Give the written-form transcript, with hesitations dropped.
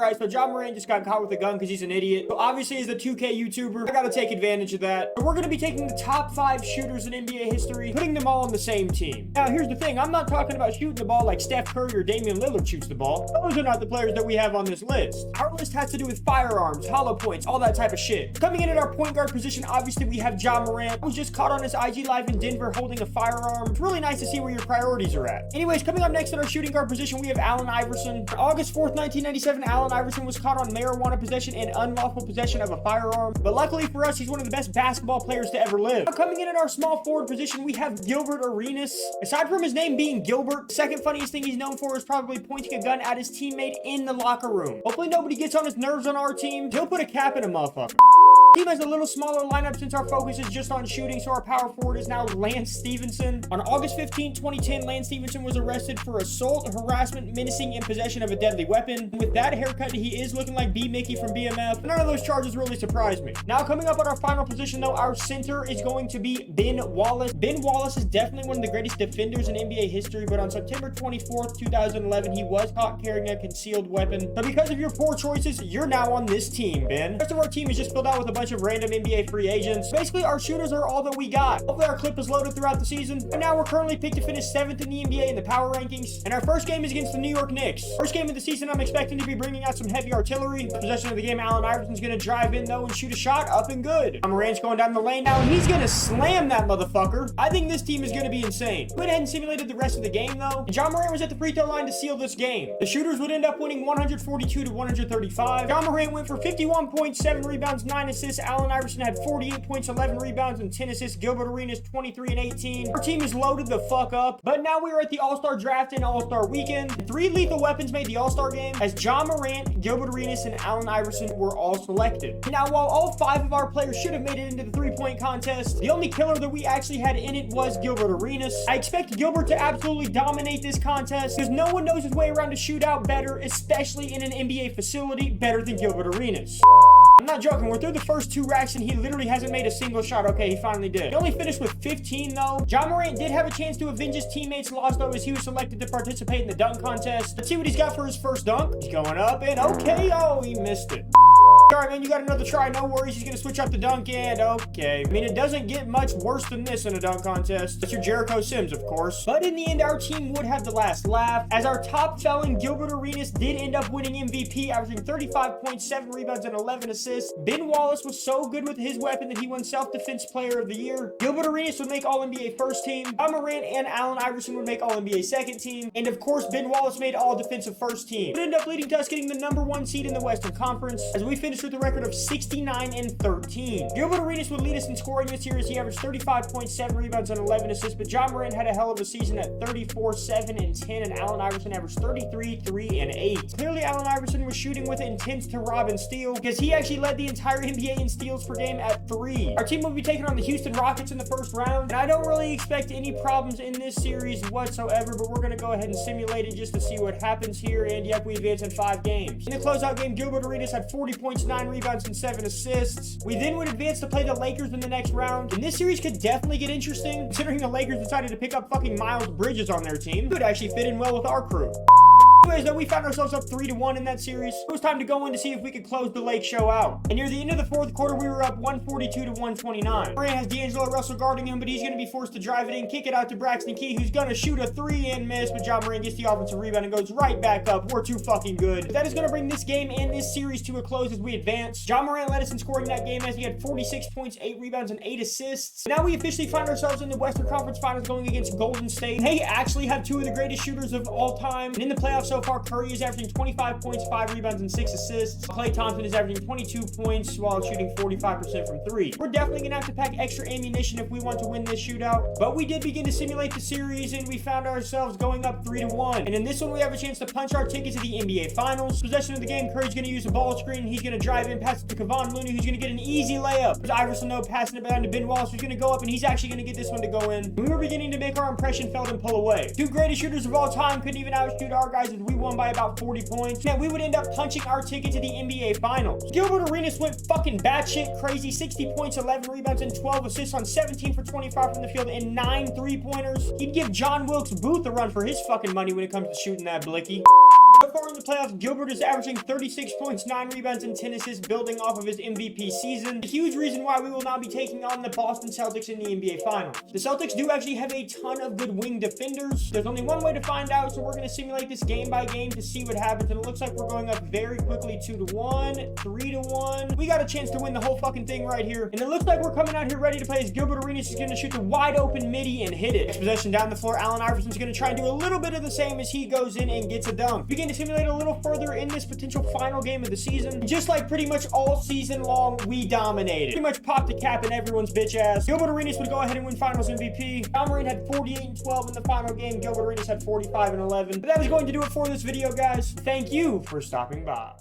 Alright, so Ja Morant just got caught with a gun because he's an idiot. So obviously, as a 2K YouTuber, I gotta take advantage of that. But we're gonna be taking the top 5 shooters in NBA history, putting them all on the same team. Now, here's the thing. I'm not talking about shooting the ball like Steph Curry or Damian Lillard shoots the ball. Those are not the players that we have on this list. Our list has to do with firearms, hollow points, all that type of shit. Coming in at our point guard position, obviously, we have Ja Morant, who was just caught on his IG Live in Denver holding a firearm. It's really nice to see where your priorities are at. Anyways, coming up next at our shooting guard position, we have Allen Iverson. On August 4th, 1997, Allen Iverson was caught on marijuana possession and unlawful possession of a firearm. But luckily for us, he's one of the best basketball players to ever live. Now, coming in at our small forward position, we have Gilbert Arenas. Aside from his name being Gilbert, the second funniest thing he's known for is probably pointing a gun at his teammate in the locker room. Hopefully nobody gets on his nerves on our team. He'll put a cap in a motherfucker. Team has a little smaller lineup since our focus is just on shooting, so our power forward is now Lance Stephenson. On August 15, 2010, Lance Stephenson was arrested for assault, harassment, menacing, and possession of a deadly weapon. With that haircut, he is looking like B. Mickey from BMF. None of those charges really surprised me. Now, coming up on our final position, though, our center is going to be Ben Wallace. Ben Wallace is definitely one of the greatest defenders in NBA history, but on September 24th, 2011, he was caught carrying a concealed weapon. But because of your poor choices, you're now on this team, Ben. The rest of our team is just filled out with a bunch of random NBA free agents. Basically, our shooters are all that we got. Hopefully, our clip is loaded throughout the season. And now we're currently picked to finish 7th in the NBA in the power rankings. And our first game is against the New York Knicks. First game of the season, I'm expecting to be bringing out some heavy artillery. Possession of the game, Allen Iverson's going to drive in, though, and shoot a shot up and good. Morant's going down the lane now, and he's going to slam that motherfucker. I think this team is going to be insane. Went ahead and simulated the rest of the game, though. And Ja Morant was at the free throw line to seal this game. The shooters would end up winning 142 to 135. Ja Morant went for 51 points, 7 rebounds, 9 assists. Allen Iverson had 48 points, 11 rebounds, and 10 assists. Gilbert Arenas, 23 and 18. Our team is loaded the fuck up. But now we are at the All-Star Draft and All-Star Weekend. 3 lethal weapons made the All-Star game, as Ja Morant, Gilbert Arenas, and Allen Iverson were all selected. Now, while all 5 of our players should have made it into the three-point contest, the only killer that we actually had in it was Gilbert Arenas. I expect Gilbert to absolutely dominate this contest, because no one knows his way around a shootout better, especially in an NBA facility, better than Gilbert Arenas. I'm not joking, we're through the first 2 racks and he literally hasn't made a single shot. Okay, he finally did. He only finished with 15 though. Ja Morant did have a chance to avenge his teammates' loss though, as he was selected to participate in the dunk contest. Let's see what he's got for his first dunk. He's going up and okay, oh, he missed it. Alright, man, you got another try. No worries. He's going to switch up the dunk and okay. I mean, it doesn't get much worse than this in a dunk contest. That's your Jericho Sims, of course. But in the end, our team would have the last laugh, as our top felon, Gilbert Arenas, did end up winning MVP, averaging 35.7 rebounds and 11 assists. Ben Wallace was so good with his weapon that he won Self-Defense Player of the Year. Gilbert Arenas would make All-NBA first team. Ja Morant and Allen Iverson would make All-NBA second team. And of course, Ben Wallace made All-Defensive first team. It ended up leading to us getting the #1 seed in the Western Conference, as we finished with a record of 69 and 13. Gilbert Arenas would lead us in scoring this year, as he averaged 35.7 rebounds and 11 assists, but Ja Morant had a hell of a season at 34, 7, and 10, and Allen Iverson averaged 33, 3, and 8. Clearly, Allen Iverson was shooting with intent to rob and steal, because he actually led the entire NBA in steals per game at 3. Our team will be taking on the Houston Rockets in the first round, and I don't really expect any problems in this series whatsoever, but we're going to go ahead and simulate it just to see what happens here, and yep, we advance in 5 games. In the closeout game, Gilbert Arenas had 40 points, 9 rebounds, and 7 assists. We then would advance to play the Lakers in the next round, and this series could definitely get interesting, considering the Lakers decided to pick up fucking Miles Bridges on their team. It would actually fit in well with our crew. Anyways, though, we found ourselves up 3-1 in that series. It was time to go in to see if we could close the Lake show out. And near the end of the 4th quarter, we were up 142 to 129. Durant has D'Angelo Russell guarding him, but he's going to be forced to drive it in, kick it out to Braxton Key, who's going to shoot a 3 and miss, but Ja Morant gets the offensive rebound and goes right back up. We're too fucking good. But that is going to bring this game and this series to a close as we advance. Ja Morant led us in scoring that game, as he had 46 points, 8 rebounds, and 8 assists. Now we officially find ourselves in the Western Conference Finals going against Golden State. They actually have 2 of the greatest shooters of all time. And in the playoffs so far, Curry is averaging 25 points, 5 rebounds, and 6 assists. Klay Thompson is averaging 22 points while shooting 45% from 3. We're definitely going to have to pack extra ammunition if we want to win this shootout, but we did begin to simulate the series, and we found ourselves going up 3-1. And in this one, we have a chance to punch our ticket to the NBA Finals. Possession of the game, Curry's going to use a ball screen, and he's going to drive in, pass it to Kevon Looney, who's going to get an easy layup. There's Iverson, though, passing it down to Ben Wallace, who's going to go up, and he's actually going to get this one to go in. We were beginning to make our impression felt and pull away. 2 greatest shooters of all time couldn't even outshoot our guys, as we won by about 40 points. Yeah, we would end up punching our ticket to the NBA Finals. Gilbert Arenas went fucking batshit crazy. 60 points, 11 rebounds, and 12 assists on 17 for 25 from the field and 9 3-pointers. He'd give John Wilkes Booth a run for his fucking money when it comes to shooting that blicky. So far in the playoffs, Gilbert is averaging 36 points, 9 rebounds, and 10 assists, building off of his MVP season. A huge reason why we will now be taking on the Boston Celtics in the NBA Finals. The Celtics do actually have a ton of good wing defenders. There's only one way to find out, so we're going to simulate this game by game to see what happens, and it looks like we're going up very quickly 2-1, 3-1. We got a chance to win the whole fucking thing right here, and it looks like we're coming out here ready to play as Gilbert Arenas is going to shoot the wide open midi and hit it. Next possession down the floor, Allen Iverson's going to try and do a little bit of the same as he goes in and gets a dunk. Begin to simulate a little further in this potential final game of the season. Just like pretty much all season long, we dominated. Pretty much popped the cap in everyone's bitch ass. Gilbert Arenas would go ahead and win Finals MVP. Ja Morant had 48 and 12 in the final game. Gilbert Arenas had 45 and 11. But that is going to do it for this video, guys. Thank you for stopping by.